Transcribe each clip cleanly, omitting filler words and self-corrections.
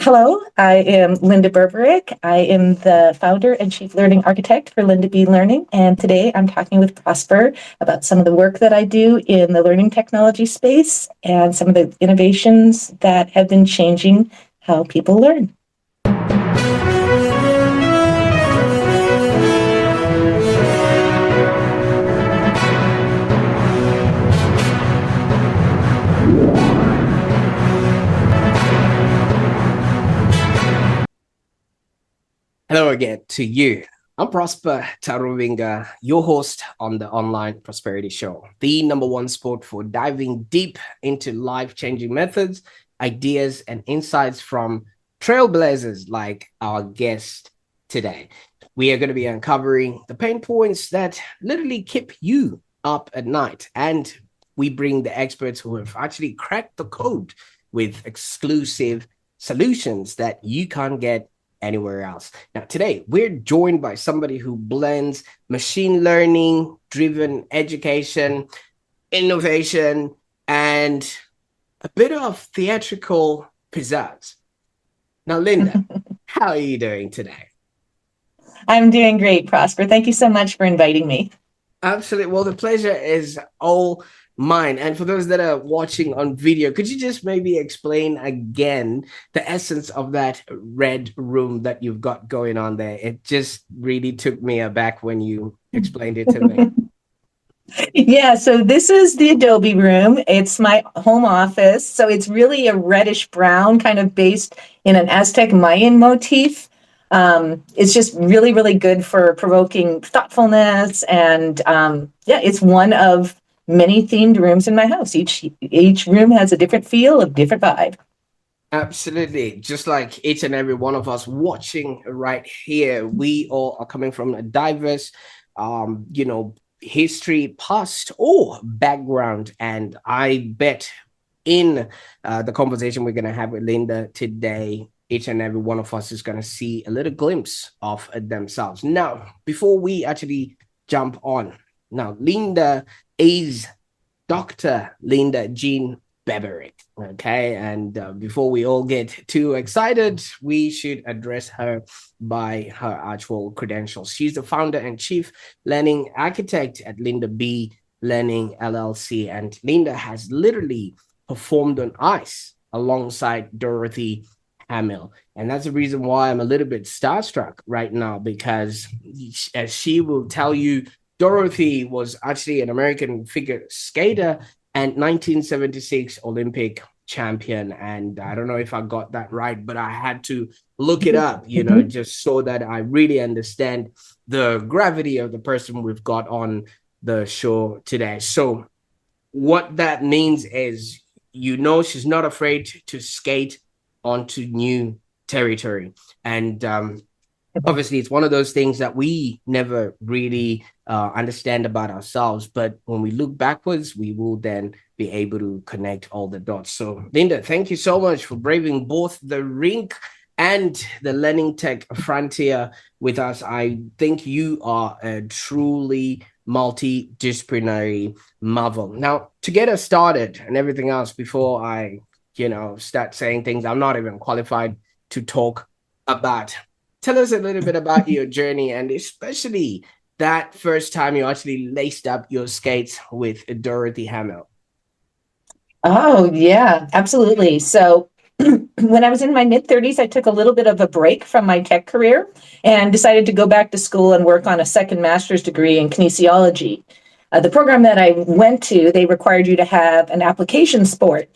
Hello, I am Linda Berberich. I am the founder and chief learning architect for Linda B Learning. And today I'm talking with Prosper about some of the work that I do in the learning technology space and some of the innovations that have been changing how people learn. Hello again to you. I'm Prosper Taruvinga, your host on the Online Prosperity Show, the number one spot for diving deep into life-changing methods, ideas, and insights from trailblazers like our guest today. We are going to be uncovering the pain points that literally keep you up at night, and we bring the experts who have actually cracked the code with exclusive solutions that you can't get anywhere else. Now, today, we're joined by somebody who blends machine learning driven education, innovation, and a bit of theatrical pizzazz. Now, Linda, how are you doing today? I'm doing great, Prosper. Thank you so much for inviting me. Absolutely. Well, the pleasure is all mine. And for those that are watching on video, could you just maybe explain again the essence of that red room that you've got going on there? It just really took me aback when you explained it to me. Yeah, so this is the Adobe room. It's my home office. So it's really a reddish brown, kind of based in an Aztec Mayan motif. It's just really, really good for provoking thoughtfulness. And yeah, it's one of many themed rooms in my house. Each room has a different feel, a different vibe. Absolutely. Just like each and every one of us watching right here, we all are coming from a diverse, history, past or background. And I bet in the conversation we're going to have with Linda today, each and every one of us is going to see a little glimpse of themselves. Now, before we actually jump on, now, Linda is Dr. Linda Jean Berberich, okay? And before we all get too excited, we should address her by her actual credentials. She's the founder and chief learning architect at Linda B Learning LLC, and Linda has literally performed on ice alongside Dorothy Hamill. And that's the reason why I'm a little bit starstruck right now, because as she will tell you, Dorothy was actually an American figure skater and 1976 Olympic champion. And I don't know if I got that right, but I had to look it up, just so that I really understand the gravity of the person we've got on the show today. So what that means is, she's not afraid to skate onto new territory. And obviously, it's one of those things that we never really understand about ourselves. But when we look backwards, we will then be able to connect all the dots. So, Linda, thank you so much for braving both the rink and the learning tech frontier with us. I think you are a truly multidisciplinary marvel. Now, to get us started and everything else, before I, start saying things I'm not even qualified to talk about, tell us a little bit about your journey, and especially that first time you actually laced up your skates with Dorothy Hamill. Oh, yeah, absolutely. So when I was in my mid-30s, I took a little bit of a break from my tech career and decided to go back to school and work on a second master's degree in kinesiology. The program that I went to, they required you to have an application sport.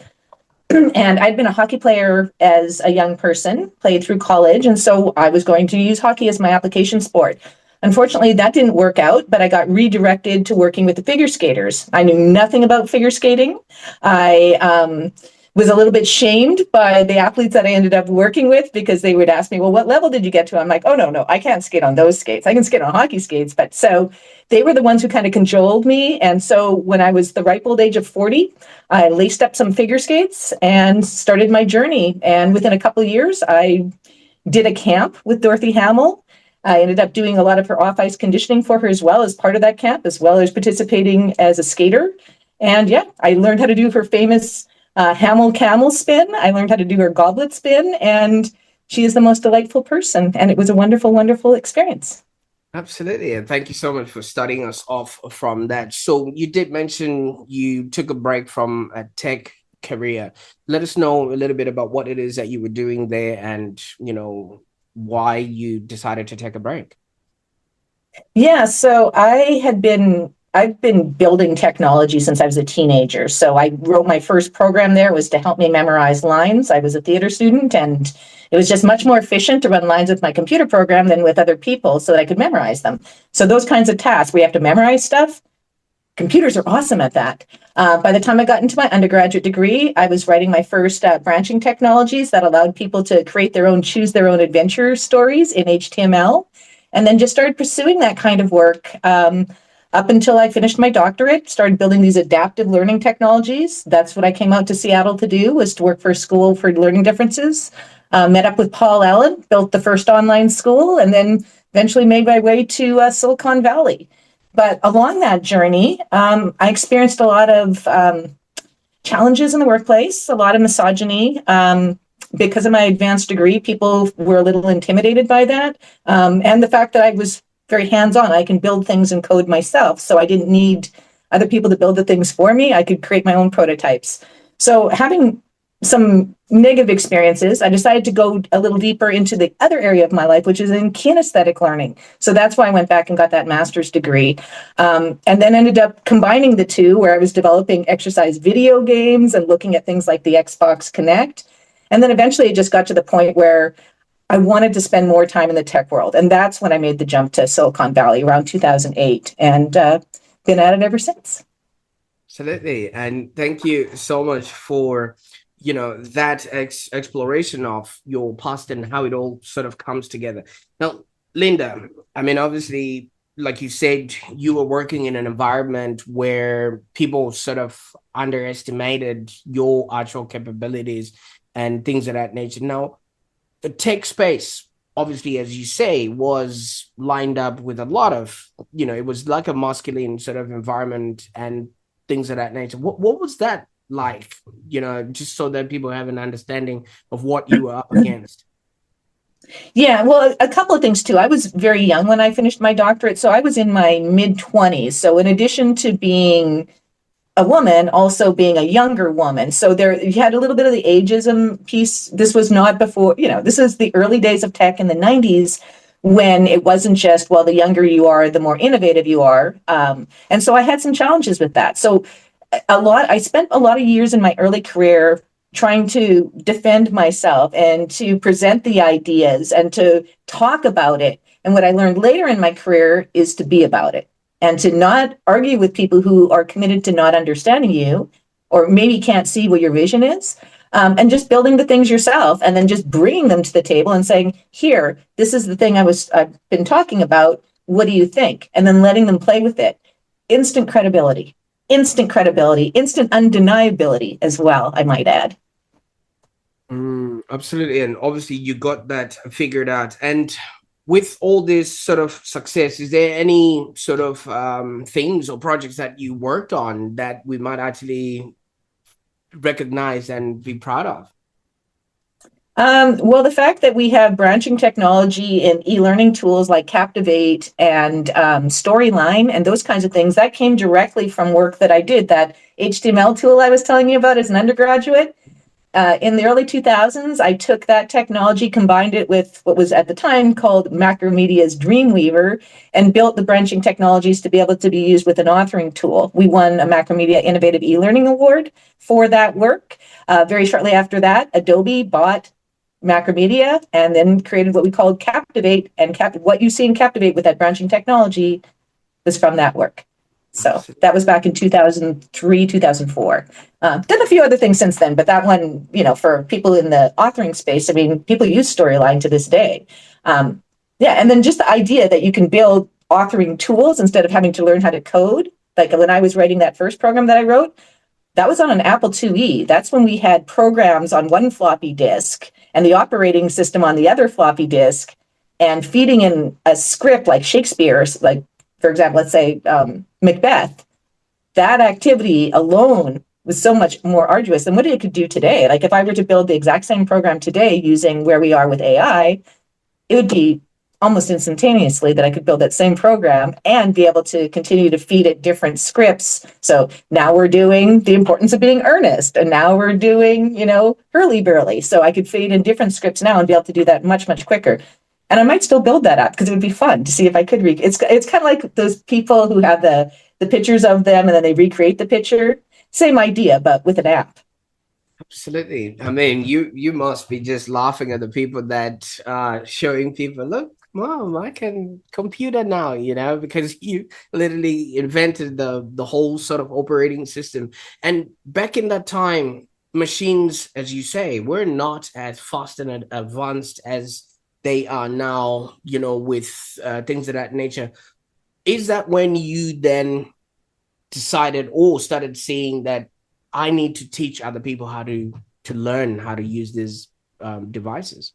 And I'd been a hockey player as a young person, played through college, and so I was going to use hockey as my application sport. Unfortunately, that didn't work out, but I got redirected to working with the figure skaters. I knew nothing about figure skating. I was a little bit shamed by the athletes that I ended up working with, because they would ask me, well, what level did you get to? I'm like, oh, no, I can't skate on those skates. I can skate on hockey skates. But so they were the ones who kind of cajoled me. And so when I was the ripe old age of 40, I laced up some figure skates and started my journey. And within a couple of years, I did a camp with Dorothy Hamill. I ended up doing a lot of her off-ice conditioning for her as well as part of that camp, as well as participating as a skater. And yeah, I learned how to do her famous Hamel camel spin. I learned how to do her goblet spin, and she is the most delightful person. And it was a wonderful, wonderful experience. Absolutely. And thank you so much for starting us off from that. So you did mention you took a break from a tech career. Let us know a little bit about what it is that you were doing there and, why you decided to take a break. Yeah, so I've been building technology since I was a teenager. So I wrote my first program there was to help me memorize lines. I was a theater student, and it was just much more efficient to run lines with my computer program than with other people so that I could memorize them. So those kinds of tasks where you have to memorize stuff, computers are awesome at that. By the time I got into my undergraduate degree, I was writing my first branching technologies that allowed people to create their own, choose their own adventure stories in HTML, and then just started pursuing that kind of work up until I finished my doctorate, started building these adaptive learning technologies. That's what I came out to Seattle to do, was to work for a school for learning differences. Met up with Paul Allen, built the first online school, and then eventually made my way to Silicon Valley. But along that journey, I experienced a lot of challenges in the workplace, a lot of misogyny. Because of my advanced degree, people were a little intimidated by that. And the fact that I was very hands-on, I can build things and code myself. So I didn't need other people to build the things for me. I could create my own prototypes. So having some negative experiences, I decided to go a little deeper into the other area of my life, which is in kinesthetic learning. So that's why I went back and got that master's degree. And then ended up combining the two, where I was developing exercise video games and looking at things like the Xbox Kinect. And then eventually it just got to the point where I wanted to spend more time in the tech world. And that's when I made the jump to Silicon Valley around 2008, and been at it ever since. Absolutely. And thank you so much for, that exploration of your past and how it all sort of comes together. Now, Linda, I mean, obviously, like you said, you were working in an environment where people sort of underestimated your actual capabilities and things of that nature. Now, the tech space, obviously, as you say, was lined up with a lot of, it was like a masculine sort of environment and things of that nature. What was that like, just so that people have an understanding of what you were up against? Yeah, well, a couple of things too. I was very young when I finished my doctorate, so I was in my mid 20s. So in addition to being a woman, also being a younger woman. So there, you had a little bit of the ageism piece. This was not before, this is the early days of tech in the 90s, when it wasn't just, well, the younger you are, the more innovative you are. And so I had some challenges with that. So I spent a lot of years in my early career trying to defend myself and to present the ideas and to talk about it. And what I learned later in my career is to be about it and to not argue with people who are committed to not understanding you or maybe can't see what your vision is. And just building the things yourself and then just bringing them to the table and saying, here, this is the thing I've been talking about. What do you think? And then letting them play with it. Instant credibility, instant credibility, instant undeniability as well, I might add. Absolutely. And obviously you got that figured out. And with all this sort of success, is there any sort of things or projects that you worked on that we might actually recognize and be proud of? Well, the fact that we have branching technology in e-learning tools like Captivate and Storyline and those kinds of things, that came directly from work that I did. That HTML tool I was telling you about as an undergraduate, in the early 2000s, I took that technology, combined it with what was at the time called Macromedia's Dreamweaver, and built the branching technologies to be able to be used with an authoring tool. We won a Macromedia Innovative E-Learning Award for that work. Very shortly after that, Adobe bought Macromedia and then created what we called Captivate. And what you see in Captivate with that branching technology was from that work. So that was back in 2003, 2004. Done a few other things since then, but that one, for people in the authoring space, I mean, people use Storyline to this day. Yeah, and then just the idea that you can build authoring tools instead of having to learn how to code. Like when I was writing that first program that I wrote, that was on an Apple IIe. That's when we had programs on one floppy disk and the operating system on the other floppy disk, and feeding in a script like Shakespeare's, like, for example, let's say Macbeth. That activity alone was so much more arduous than what it could do today. Like if I were to build the exact same program today using where we are with AI, it would be almost instantaneously that I could build that same program and be able to continue to feed it different scripts. So now we're doing the importance of being earnest, and now we're doing, hurly burly. So I could feed in different scripts now and be able to do that much, much quicker. And I might still build that up because it would be fun to see if I could it's kind of like those people who have the pictures of them and then they recreate the picture. Same idea, but with an app. Absolutely. I mean, you must be just laughing at the people that showing people, look, mom, I can computer now, because you literally invented the whole sort of operating system. And back in that time, machines, as you say, were not as fast and advanced as they are now, with things of that nature. Is that when you then decided or started seeing that I need to teach other people how to learn how to use these devices?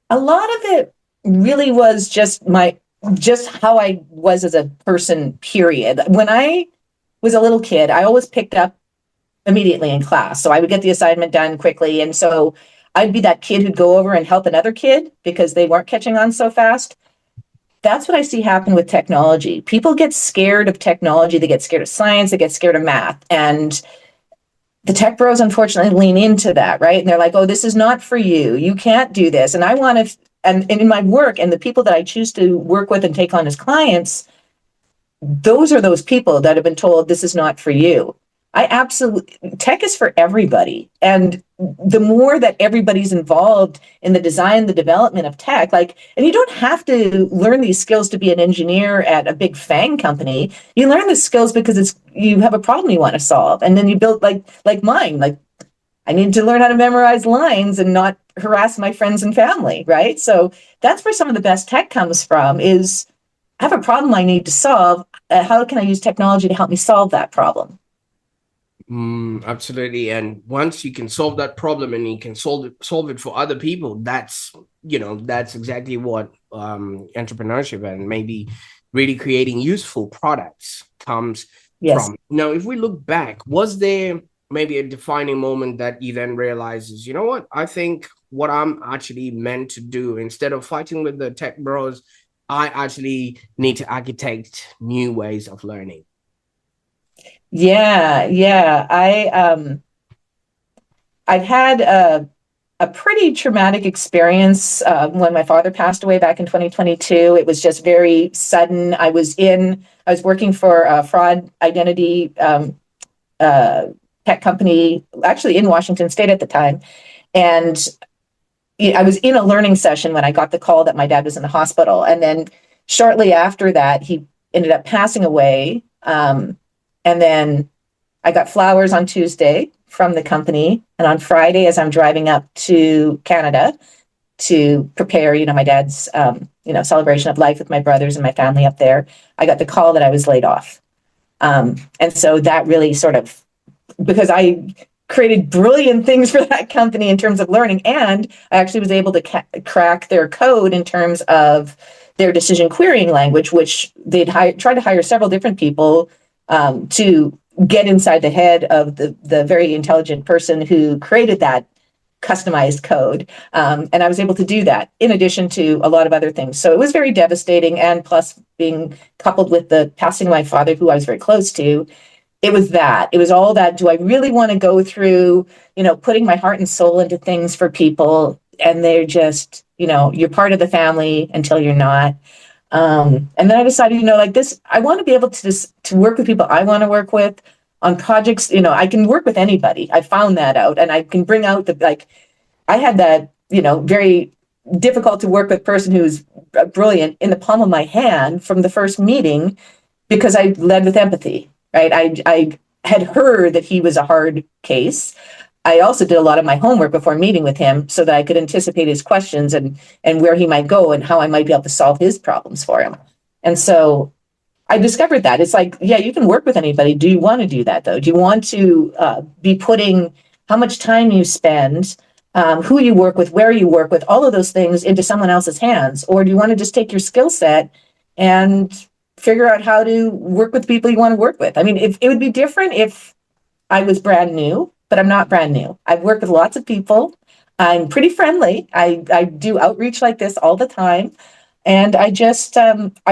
A lot of it really was just how I was as a person, period. When I was a little kid, I always picked up immediately in class. So I would get the assignment done quickly. And so I'd be that kid who'd go over and help another kid because they weren't catching on so fast. That's what I see happen with technology. People get scared of technology. They get scared of science. They get scared of math. And the tech bros, unfortunately, lean into that, right? And they're like, oh, this is not for you. You can't do this. And I want to, and in my work and the people that I choose to work with and take on as clients, those are those people that have been told this is not for you. Tech is for everybody. And the more that everybody's involved in the design, the development of tech, and you don't have to learn these skills to be an engineer at a big FANG company. You learn the skills because you have a problem you want to solve. And then you build like mine, I need to learn how to memorize lines and not harass my friends and family, right? So that's where some of the best tech comes from is I have a problem I need to solve. How can I use technology to help me solve that problem? Absolutely. And once you can solve that problem and you can solve it for other people, that's exactly what entrepreneurship and maybe really creating useful products comes Yes. from. Now, if we look back, was there maybe a defining moment that you then realizes, you know what, I think what I'm actually meant to do, instead of fighting with the tech bros, I actually need to architect new ways of learning? Yeah. I've had a pretty traumatic experience when my father passed away back in 2022. It was just very sudden. I was working for a fraud identity tech company, actually in Washington State at the time. And I was in a learning session when I got the call that my dad was in the hospital. And then shortly after that, he ended up passing away. And then I got flowers on Tuesday from the company. And on Friday, as I'm driving up to Canada to prepare, my dad's, celebration of life with my brothers and my family up there, I got the call that I was laid off. And so that really sort of, because I created brilliant things for that company in terms of learning, and I actually was able to crack their code in terms of their decision querying language, which they'd tried to hire several different people to get inside the head of the very intelligent person who created that customized code. And I was able to do that in addition to a lot of other things. So it was very devastating. And plus being coupled with the passing of my father, who I was very close to, it was all that. Do I really want to go through, putting my heart and soul into things for people? And they're just, you're part of the family until you're not. And then I decided, like this, I want to be able to work with people I want to work with on projects. I can work with anybody. I found that out, and I can bring out I had that, very difficult to work with person who's brilliant in the palm of my hand from the first meeting because I led with empathy, right? I had heard that he was a hard case. I also did a lot of my homework before meeting with him so that I could anticipate his questions and where he might go and how I might be able to solve his problems for him. And so I discovered that it's like, yeah, you can work with anybody. Do you want to do that though? Do you want to be putting how much time you spend, who you work with, where you work with, all of those things into someone else's hands? Or do you want to just take your skill set and figure out how to work with people you want to work with? I mean, if it would be different if I was brand new, but I'm not brand new. I've worked with lots of people. I'm pretty friendly. I do outreach like this all the time. And I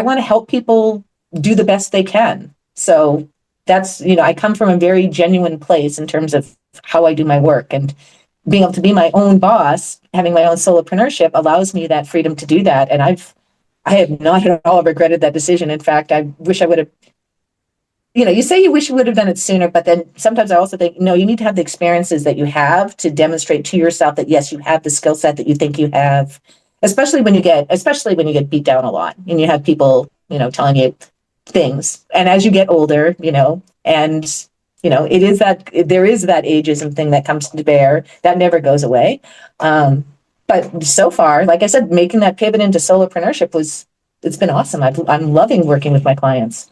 want to help people do the best they can. So that's, I come from a very genuine place in terms of how I do my work, and being able to be my own boss, having my own solopreneurship allows me that freedom to do that. And I have not at all regretted that decision. In fact, I wish I would have, you say you wish you would have done it sooner, but then sometimes I also think, no, you need to have the experiences that you have to demonstrate to yourself that, yes, you have the skill set that you think you have, especially when you get beat down a lot and you have people, telling you things. And as you get older, and there is that ageism thing that comes to bear that never goes away. But so far, like I said, making that pivot into solopreneurship it's been awesome. I'm loving working with my clients.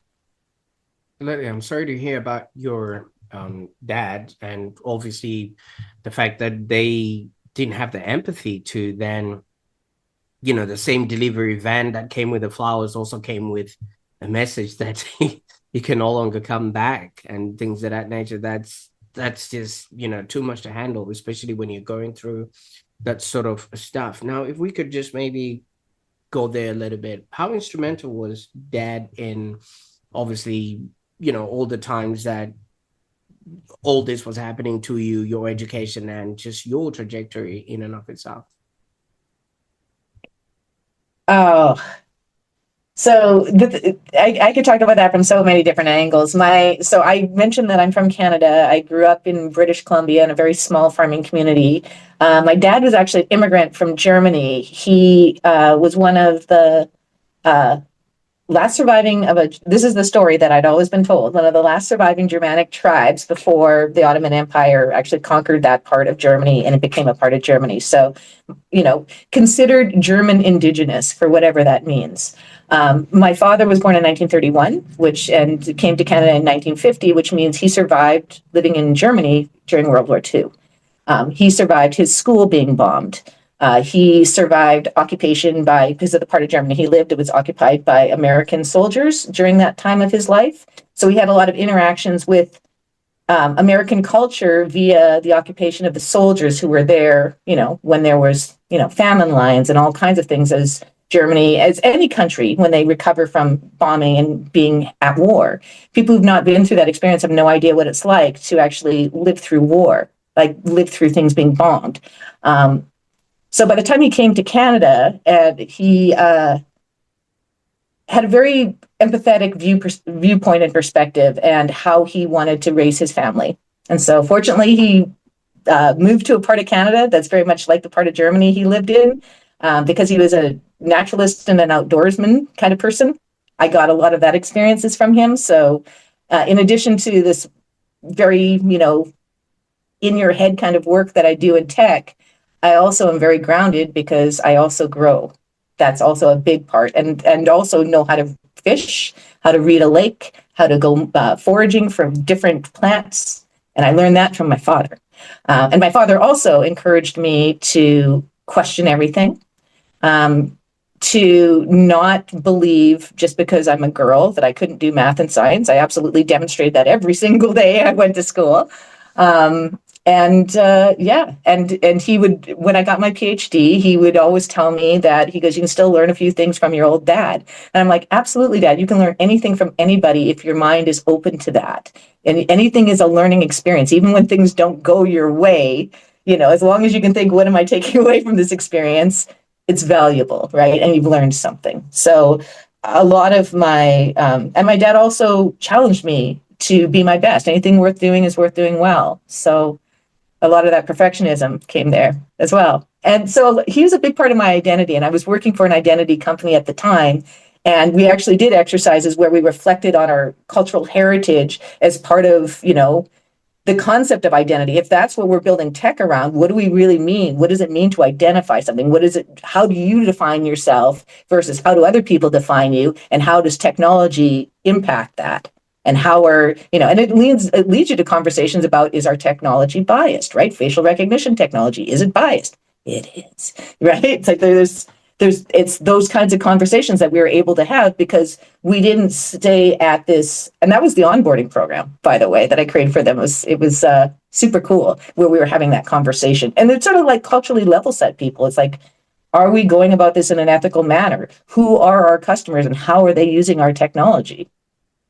Lydia, I'm sorry to hear about your dad, and obviously the fact that they didn't have the empathy to then, the same delivery van that came with the flowers also came with a message that you can no longer come back and things of that nature. That's just, too much to handle, especially when you're going through that sort of stuff. Now, if we could just maybe go there a little bit, how instrumental was dad in, obviously, all the times that all this was happening to you, your education, and just your trajectory in and of itself? Oh, so I could talk about that from so many different angles. So I mentioned that I'm from Canada. I grew up in British Columbia in a very small farming community. My dad was actually an immigrant from Germany. He was one of the last surviving this is the story that I'd always been told, one of the last surviving Germanic tribes before the Ottoman Empire actually conquered that part of Germany and it became a part of Germany. So, considered German indigenous, for whatever that means. My father was born in 1931, and came to Canada in 1950, which means he survived living in Germany during World War II. He survived his school being bombed. He survived occupation because of the part of Germany he lived, it was occupied by American soldiers during that time of his life. So he had a lot of interactions with American culture via the occupation of the soldiers who were there, when there was, famine lines and all kinds of things, as any country, when they recover from bombing and being at war. People who've not been through that experience have no idea what it's like to actually live through war, like live through things being bombed. So by the time he came to Canada, and he had a very empathetic viewpoint and perspective, and how he wanted to raise his family. And so fortunately, he moved to a part of Canada that's very much like the part of Germany he lived in, because he was a naturalist and an outdoorsman kind of person. I got a lot of that experiences from him. So in addition to this very, in your head kind of work that I do in tech, I also am very grounded because I also grow. That's also a big part, and also know how to fish, how to read a lake, how to go foraging for different plants. And I learned that from my father. And my father also encouraged me to question everything, to not believe just because I'm a girl that I couldn't do math and science. I absolutely demonstrated that every single day I went to school. And he would, when I got my PhD, he would always tell me that, he goes, you can still learn a few things from your old dad. And I'm like, absolutely, Dad. You can learn anything from anybody if your mind is open to that. And anything is a learning experience, even when things don't go your way, as long as you can think, what am I taking away from this experience? It's valuable, right? And you've learned something. So a lot of and my dad also challenged me to be my best. Anything worth doing is worth doing well. So a lot of that perfectionism came there as well. And so he was a big part of my identity. And I was working for an identity company at the time. And we actually did exercises where we reflected on our cultural heritage as part of, the concept of identity. If that's what we're building tech around, what do we really mean? What does it mean to identify something? How do you define yourself versus how do other people define you? And how does technology impact that? And and it leads you to conversations about, is our technology biased, right? Facial recognition technology, is it biased? It is, right? It's like there's it's those kinds of conversations that we were able to have because we didn't stay at this. And that was the onboarding program, by the way, that I created for them. It was super cool where we were having that conversation. And it's sort of like culturally level set people. It's like, are we going about this in an ethical manner? Who are our customers and how are they using our technology?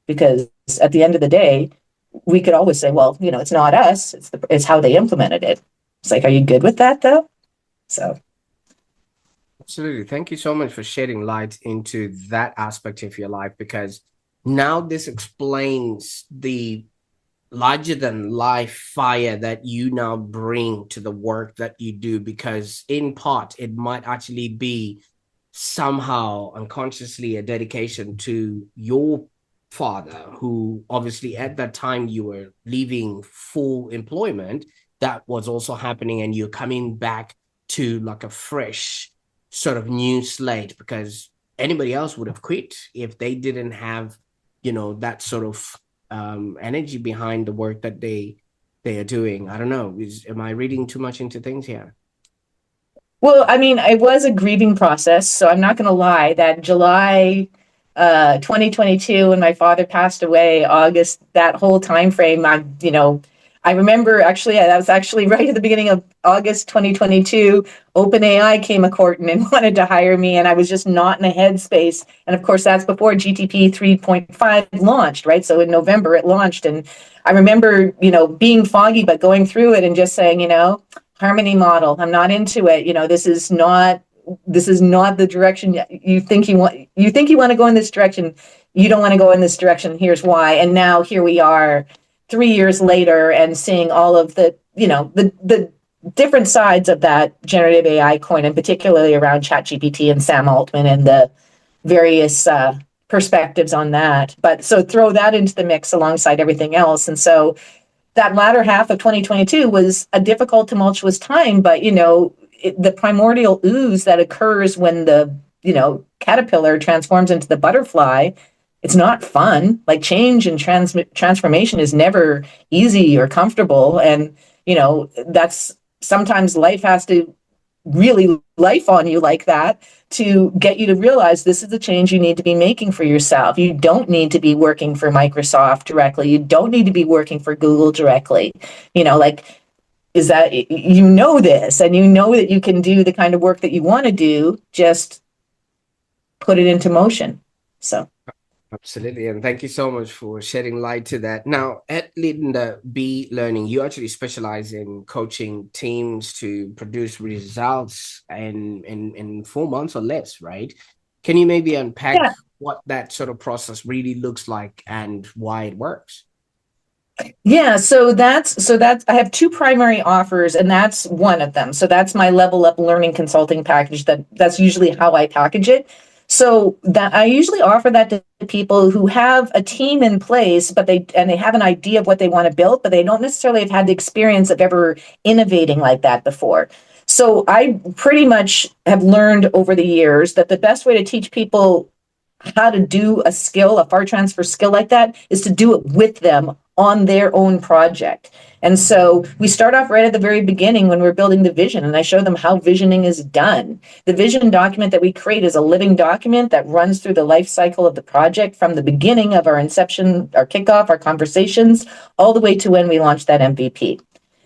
Because at the end of the day, we could always say, well, it's not us, it's how they implemented it. It's like, are you good with that though? So Absolutely. Thank you so much for shedding light into that aspect of your life, because now this explains the larger than life fire that you now bring to the work that you do, because in part it might actually be somehow unconsciously a dedication to your father, who obviously at that time you were leaving full employment, that was also happening, and you're coming back to like a fresh sort of new slate, because anybody else would have quit if they didn't have that sort of energy behind the work that they are doing. I don't know, am I reading too much into things here? well, I mean, it was a grieving process, so I'm not going to lie that July 2022, when my father passed away, August, that whole time frame, I remember actually, that was actually right at the beginning of August 2022, OpenAI came a courting and wanted to hire me, and I was just not in a headspace. And of course, that's before GTP 3.5 launched, right? So in November it launched, and I remember, being foggy, but going through it and just saying, harmony model, I'm not into it. This is not the direction you think you want. You think you want to go in this direction. You don't want to go in this direction. Here's why. And now here we are 3 years later and seeing all of the different sides of that generative AI coin, and particularly around ChatGPT and Sam Altman and the various perspectives on that. But so throw that into the mix alongside everything else. And so that latter half of 2022 was a difficult, tumultuous time, but the primordial ooze that occurs when the caterpillar transforms into the butterfly, it's not fun. Like change and transformation is never easy or comfortable, and that's sometimes life has to really life on you like that to get you to realize this is the change you need to be making for yourself. You don't need to be working for Microsoft directly. You don't need to be working for Google directly. Like, is that this, and that you can do the kind of work that you want to do, just put it into motion. So Absolutely. And thank you so much for shedding light to that. Now, at Linda B Learning, you actually specialize in coaching teams to produce results in 4 months or less, right? Can you maybe unpack yeah. what that sort of process really looks like and why it works? Yeah, so that's I have two primary offers, and that's one of them. So that's my level up learning consulting package. That's usually how I package it. So that I usually offer that to people who have a team in place, but they have an idea of what they want to build, but they don't necessarily have had the experience of ever innovating like that before. So I pretty much have learned over the years that the best way to teach people how to do a skill, a far transfer skill like that, is to do it with them on their own project. And so we start off right at the very beginning when we're building the vision, and I show them how visioning is done. The vision document that we create is a living document that runs through the life cycle of the project from the beginning of our inception, our kickoff, our conversations, all the way to when we launch that MVP.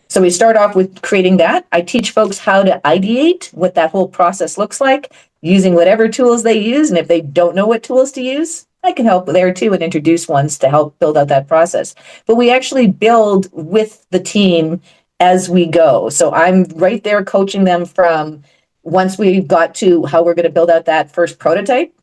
So we start off with creating that. I teach folks how to ideate, what that whole process looks like, using whatever tools they use. And if they don't know what tools to use, I can help there too and introduce ones to help build out that process. But we actually build with the team as we go. So I'm right there coaching them from once we got to how we're going to build out that first prototype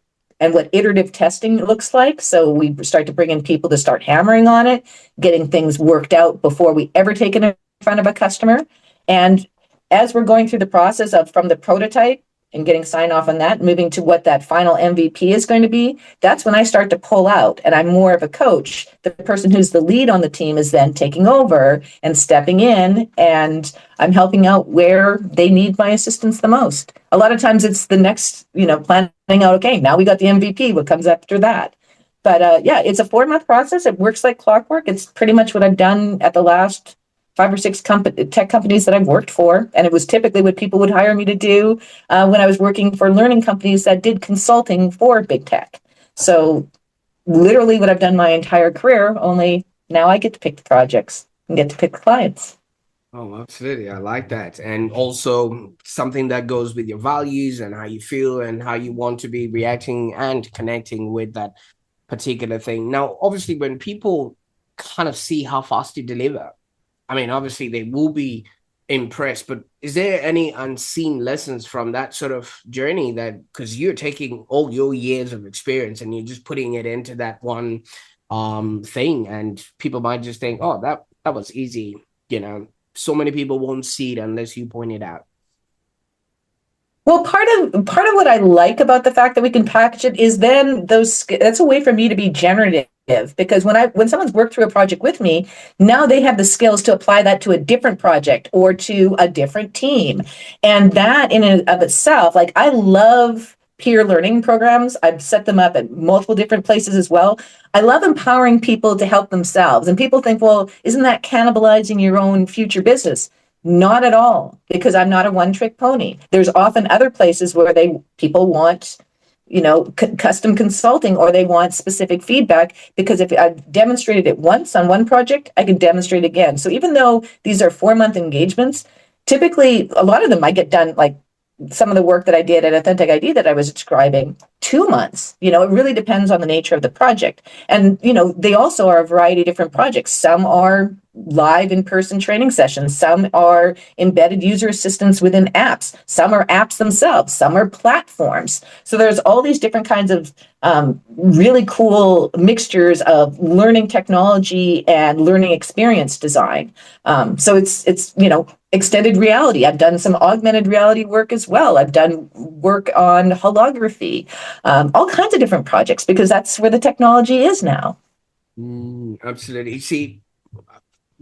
and what iterative testing looks like. So we start to bring in people to start hammering on it, getting things worked out before we ever take it in front of a customer. And as we're going through the process of from the prototype and getting sign off on that, moving to what that final MVP is going to be, that's when I start to pull out and I'm more of a coach. The person who's the lead on the team is then taking over and stepping in, and I'm helping out where they need my assistance the most. A lot of times it's the next, planning out, okay, now we got the MVP, what comes after that? But yeah, it's a 4-month process. It works like clockwork. It's pretty much what I've done at the last 5 or 6 tech companies that I've worked for. And it was typically what people would hire me to do when I was working for learning companies that did consulting for big tech. So literally what I've done my entire career, only now I get to pick the projects and get to pick the clients. Oh, absolutely. I like that. And also something that goes with your values and how you feel and how you want to be reacting and connecting with that particular thing. Now, obviously, when people kind of see how fast you deliver, I mean, obviously they will be impressed, but is there any unseen lessons from that sort of journey that, because you're taking all your years of experience and you're just putting it into that one thing, and people might just think, oh, that was easy, you know, so many people won't see it unless you point it out. Well, part of what I like about the fact that we can package it is then that's a way for me to be generative, because when someone's worked through a project with me, now they have the skills to apply that to a different project or to a different team. And that in and of itself, like, I love peer learning programs. I've set them up at multiple different places as well. I love empowering people to help themselves. And people think, well, isn't that cannibalizing your own future business? Not at all, because I'm not a one-trick pony. There's often other places where people want, custom consulting, or they want specific feedback, because if I've demonstrated it once on one project, I can demonstrate again. So even though these are 4-month engagements, typically a lot of them I get done, like some of the work that I did at Authentic ID that I was describing, 2 months. It really depends on the nature of the project. And, they also are a variety of different projects. Some are live in-person training sessions. Some are embedded user assistance within apps. Some are apps themselves. Some are platforms. So there's all these different kinds of really cool mixtures of learning technology and learning experience design. So it's extended reality. I've done some augmented reality work as well. I've done work on holography, all kinds of different projects, because that's where the technology is now. Absolutely. See,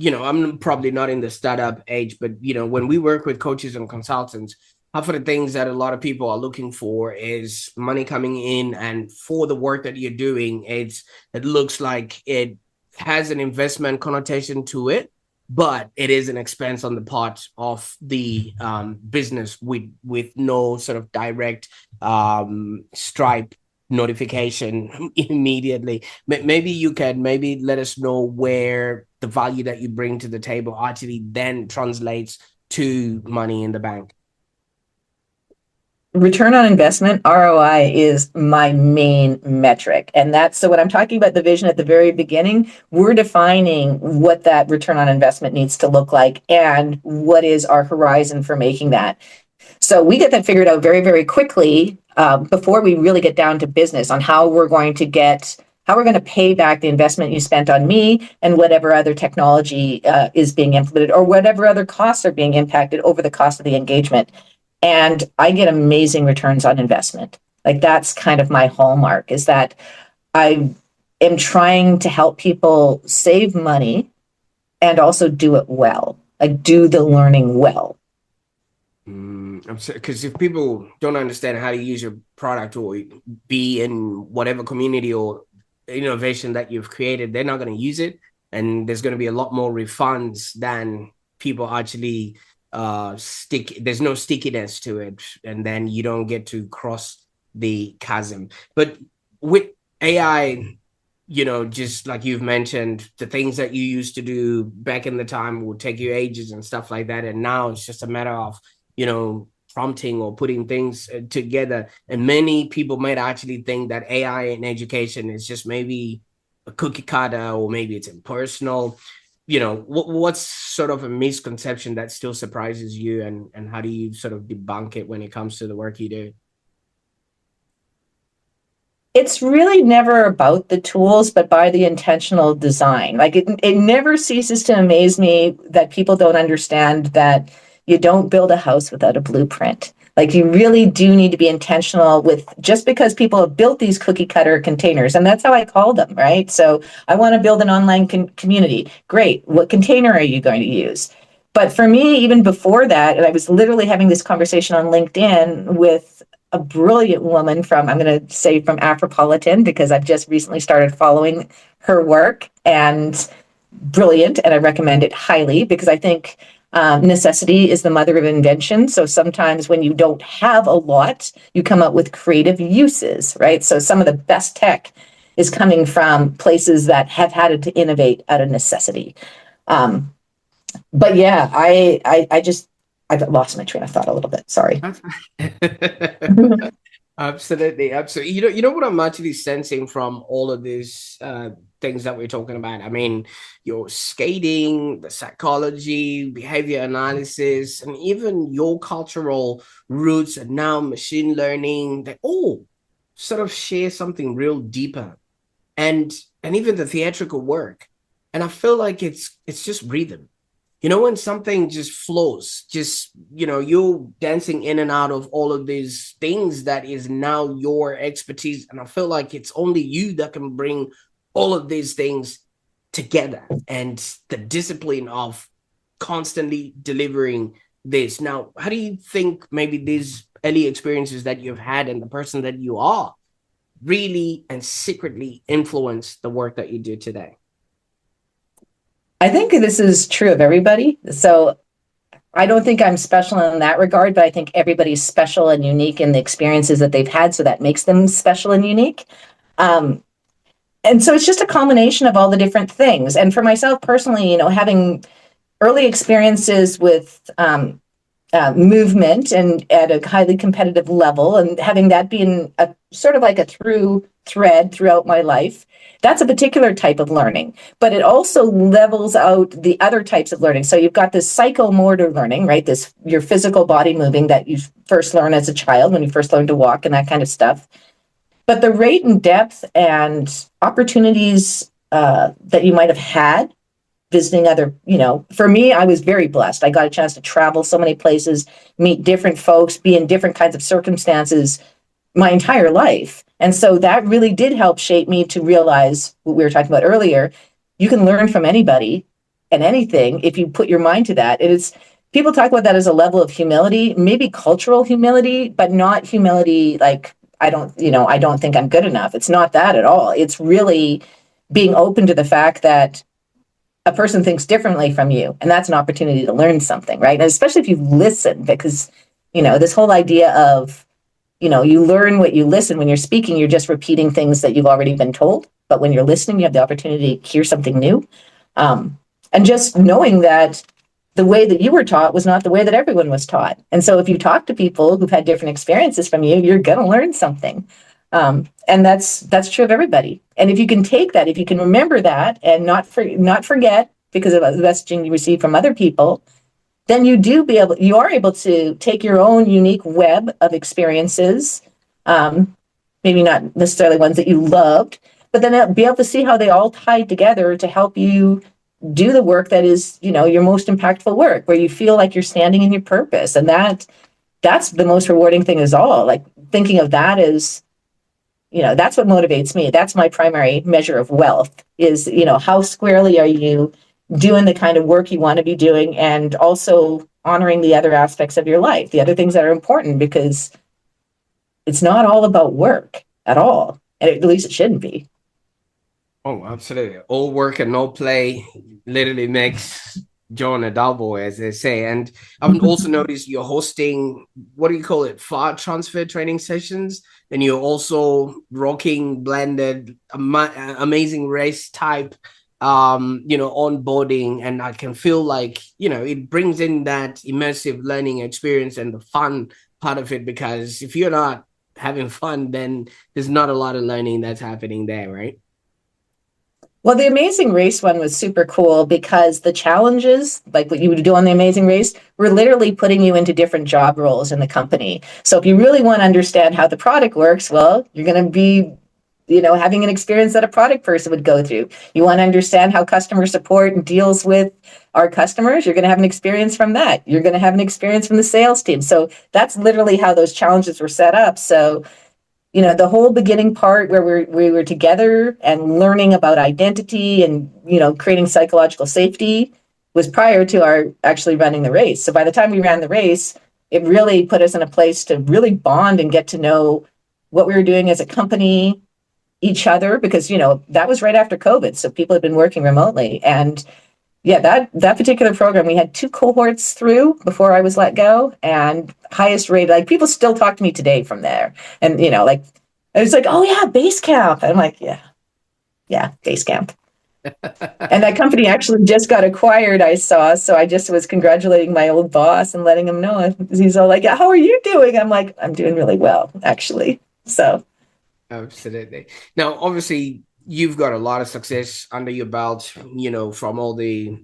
I'm probably not in the startup age, but when we work with coaches and consultants, half of the things that a lot of people are looking for is money coming in, and for the work that you're doing, it looks like it has an investment connotation to it, but it is an expense on the part of the business with no sort of direct stripe notification immediately. Maybe you can let us know where the value that you bring to the table actually then translates to money in the bank. Return on investment, ROI, is my main metric. And so when I'm talking about the vision at the very beginning, we're defining what that return on investment needs to look like and what is our horizon for making that. So we get that figured out very, very quickly before we really get down to business on how we're going to pay back the investment you spent on me and whatever other technology is being implemented, or whatever other costs are being impacted over the cost of the engagement. And I get amazing returns on investment. Like, that's kind of my hallmark, is that I am trying to help people save money and also do it well, like do the learning well. Because if people don't understand how to use your product or be in whatever community or innovation that you've created, they're not going to use it. And there's going to be a lot more refunds than people actually there's no stickiness to it, and then you don't get to cross the chasm. But with AI, just like you've mentioned, the things that you used to do back in the time would take you ages and stuff like that, and now it's just a matter of prompting or putting things together. And many people might actually think that AI in education is just maybe a cookie cutter, or maybe it's impersonal. What's sort of a misconception that still surprises you, and how do you sort of debunk it when it comes to the work you do? It's really never about the tools, but by the intentional design. Like, it never ceases to amaze me that people don't understand that you don't build a house without a blueprint. Like, you really do need to be intentional with, just because people have built these cookie cutter containers, and that's how I call them, right? So I want to build an online community. Great. What container are you going to use? But for me, even before that, and I was literally having this conversation on LinkedIn with a brilliant woman I'm going to say from Afropolitan, because I've just recently started following her work. And brilliant, and I recommend it highly because I think necessity is the mother of invention. So sometimes when you don't have a lot, you come up with creative uses, right? So some of the best tech is coming from places that have had to innovate out of necessity. Um, but yeah, I've lost my train of thought a little bit. Sorry. Absolutely, absolutely. You know what I'm actually sensing from all of these things that we're talking about. I mean, your skating, the psychology, behavior analysis, and even your cultural roots, and now machine learning. They all sort of share something real deeper, and even the theatrical work. And I feel like it's just rhythm. You know, when something just flows, just, you're dancing in and out of all of these things that is now your expertise. And I feel like it's only you that can bring all of these things together, and the discipline of constantly delivering this. Now, how do you think maybe these early experiences that you've had and the person that you are really and secretly influence the work that you do today? I think this is true of everybody. So I don't think I'm special in that regard, but I think everybody's special and unique in the experiences that they've had. So that makes them special and unique. Um, and so it's just a combination of all the different things. And for myself personally, having early experiences with movement and at a highly competitive level, and having that being a sort of like a through thread throughout my life, that's a particular type of learning, but it also levels out the other types of learning. So you've got this psychomotor learning, right? This your physical body moving that you first learn as a child when you first learn to walk and that kind of stuff. But the rate and depth and opportunities that you might have had visiting other, for me, I was very blessed. I got a chance to travel so many places, meet different folks, be in different kinds of circumstances my entire life. And so that really did help shape me to realize what we were talking about earlier. You can learn from anybody and anything if you put your mind to that. It is people talk about that as a level of humility, maybe cultural humility, but not humility like I don't think I'm good enough. It's not that at all. It's really being open to the fact that a person thinks differently from you, and that's an opportunity to learn something, right? And especially if you listen, because this whole idea of you learn what you listen. When you're speaking, you're just repeating things that you've already been told, but when you're listening, you have the opportunity to hear something new. And just knowing that the way that you were taught was not the way that everyone was taught. And so if you talk to people who've had different experiences from you, you're going to learn something. And that's true of everybody. And if you can take that, if you can remember that and not forget because of the messaging you receive from other people, then you are able to take your own unique web of experiences, maybe not necessarily ones that you loved, but then be able to see how they all tie together to help you do the work that is, your most impactful work, where you feel like you're standing in your purpose. And that's the most rewarding thing is all. Like thinking of that as, that's what motivates me. That's my primary measure of wealth is, how squarely are you doing the kind of work you want to be doing, and also honoring the other aspects of your life, the other things that are important, because it's not all about work at all. And at least it shouldn't be. Oh, absolutely. All work and no play literally makes John a dull boy, as they say. And I've also noticed you're hosting, what do you call it, far transfer training sessions. And you're also rocking blended, amazing race type, onboarding. And I can feel like, it brings in that immersive learning experience and the fun part of it, because if you're not having fun, then there's not a lot of learning that's happening there, right? Well, the Amazing Race one was super cool because the challenges, like what you would do on the Amazing Race, were literally putting you into different job roles in the company. So if you really want to understand how the product works, well, you're going to be, having an experience that a product person would go through. You want to understand how customer support deals with our customers, you're going to have an experience from that. You're going to have an experience from the sales team. So that's literally how those challenges were set up. So the whole beginning part where we were together and learning about identity and, creating psychological safety was prior to our actually running the race. So by the time we ran the race, it really put us in a place to really bond and get to know what we were doing as a company, each other because, that was right after COVID. So people had been working remotely. And yeah, that particular program, we had two cohorts through before I was let go, and highest rate, like people still talk to me today from there. And, like, I was like, oh yeah, base camp. I'm like, yeah, base camp. And that company actually just got acquired, I saw. So I just was congratulating my old boss and letting him know. He's all like, yeah, how are you doing? I'm like, I'm doing really well, actually. So Absolutely. Now, obviously, you've got a lot of success under your belt, from all the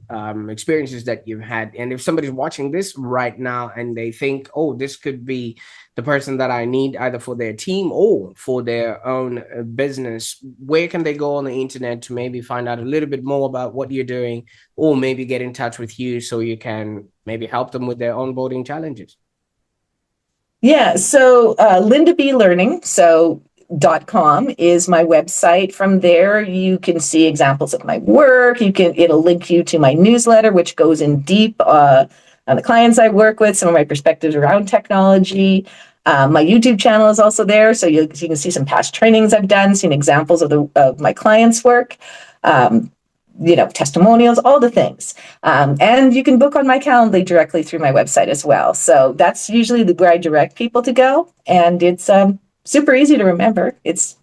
experiences that you've had. And if somebody's watching this right now and they think, oh, this could be the person that I need either for their team or for their own business, where can they go on the internet to maybe find out a little bit more about what you're doing, or maybe get in touch with you so you can maybe help them with their onboarding challenges? yeah, so Linda B Learning, .com is my website. From there, you can see examples of my work. It'll link you to my newsletter, which goes in deep on the clients I work with, some of my perspectives around technology. My YouTube channel is also there, so you can see some past trainings I've done, seen examples of my clients' work. Um, testimonials, all the things. And you can book on my Calendly directly through my website as well. So that's usually where I direct people to go. And it's super easy to remember. It's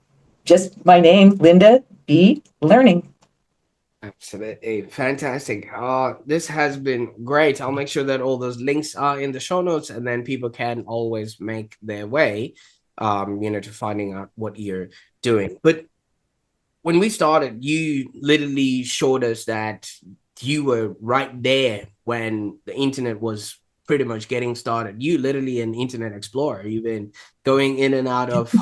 just my name, Linda B. Learning. Absolutely. Fantastic. This has been great. I'll make sure that all those links are in the show notes, and then people can always make their way, to finding out what you're doing. But when we started, you literally showed us that you were right there when the internet was pretty much getting started. You literally an internet explorer. You've been going in and out of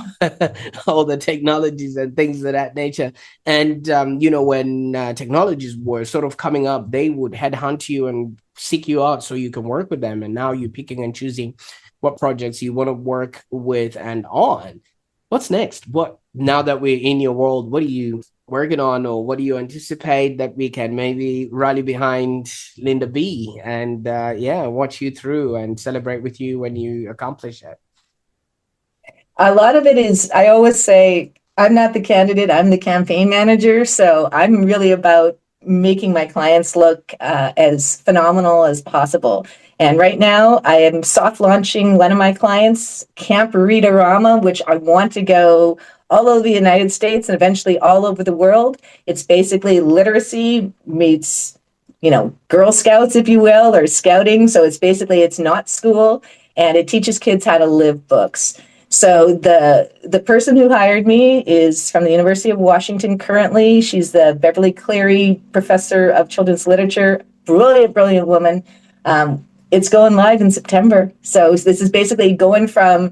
all the technologies and things of that nature. And when technologies were sort of coming up, they would headhunt you and seek you out so you can work with them. And now you're picking and choosing what projects you want to work with and on. What's next? What now that we're in your world, what are you working on, or what do you anticipate that we can maybe rally behind Linda B and watch you through and celebrate with you when you accomplish it? A lot of it is, I always say, I'm not the candidate, I'm the campaign manager. So I'm really about making my clients look as phenomenal as possible. And right now, I am soft launching one of my clients, Camp Read-A-Rama, which I want to go all over the United States and eventually all over the world. It's basically literacy meets, Girl Scouts, if you will, or scouting. So it's not school, and it teaches kids how to live books. So the person who hired me is from the University of Washington currently. She's the Beverly Cleary Professor of Children's Literature. Brilliant, brilliant woman. It's going live in September. So this is basically going from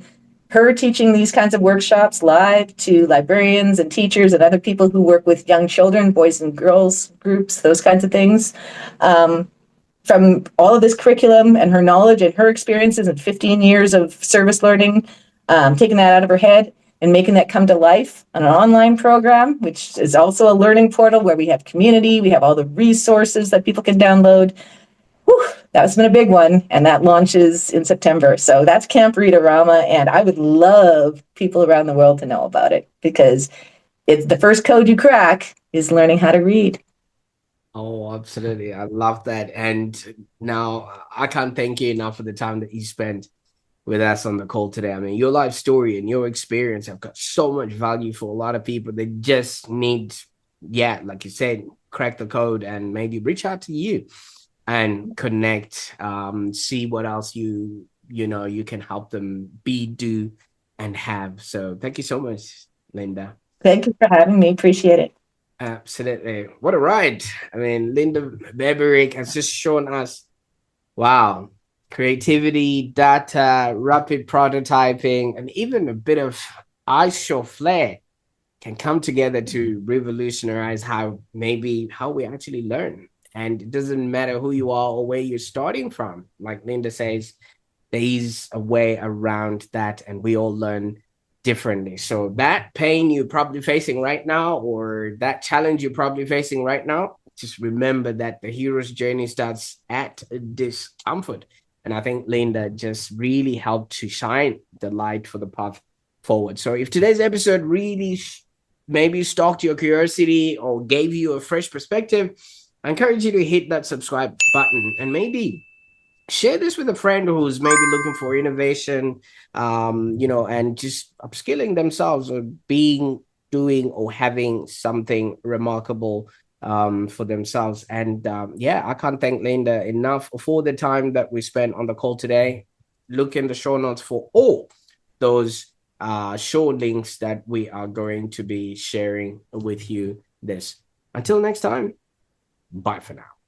her teaching these kinds of workshops live to librarians and teachers and other people who work with young children, boys and girls groups, those kinds of things. From all of this curriculum and her knowledge and her experiences and 15 years of service learning, taking that out of her head and making that come to life on an online program, which is also a learning portal where we have community, we have all the resources that people can download. Whew, that's been a big one, and that launches in September. So that's Camp Read-A-Rama, and I would love people around the world to know about it because it's the first code you crack is learning how to read. Oh, absolutely. I love that. And now I can't thank you enough for the time that you spent with us on the call today. I mean, your life story and your experience have got so much value for a lot of people. They just need, like you said, crack the code and maybe reach out to you and connect, see what else you can help them be, do, and have. So thank you so much, Linda. Thank you for having me. Appreciate it. Absolutely. What a ride. I mean, Linda Berberich has just shown us, wow, creativity, data, rapid prototyping, and even a bit of ice show flair can come together to revolutionize how we actually learn. And it doesn't matter who you are or where you're starting from. Like Linda says, there is a way around that, and we all learn differently. So that pain you're probably facing right now, or that challenge you're probably facing right now, just remember that the hero's journey starts at discomfort. And I think Linda just really helped to shine the light for the path forward. So if today's episode really maybe stalked your curiosity or gave you a fresh perspective, I encourage you to hit that subscribe button and maybe share this with a friend who's maybe looking for innovation, and just upskilling themselves or doing or having something remarkable for themselves. And yeah, I can't thank Linda enough for the time that we spent on the call today. Look in the show notes for all those show links that we are going to be sharing with you this. Until next time, bye for now.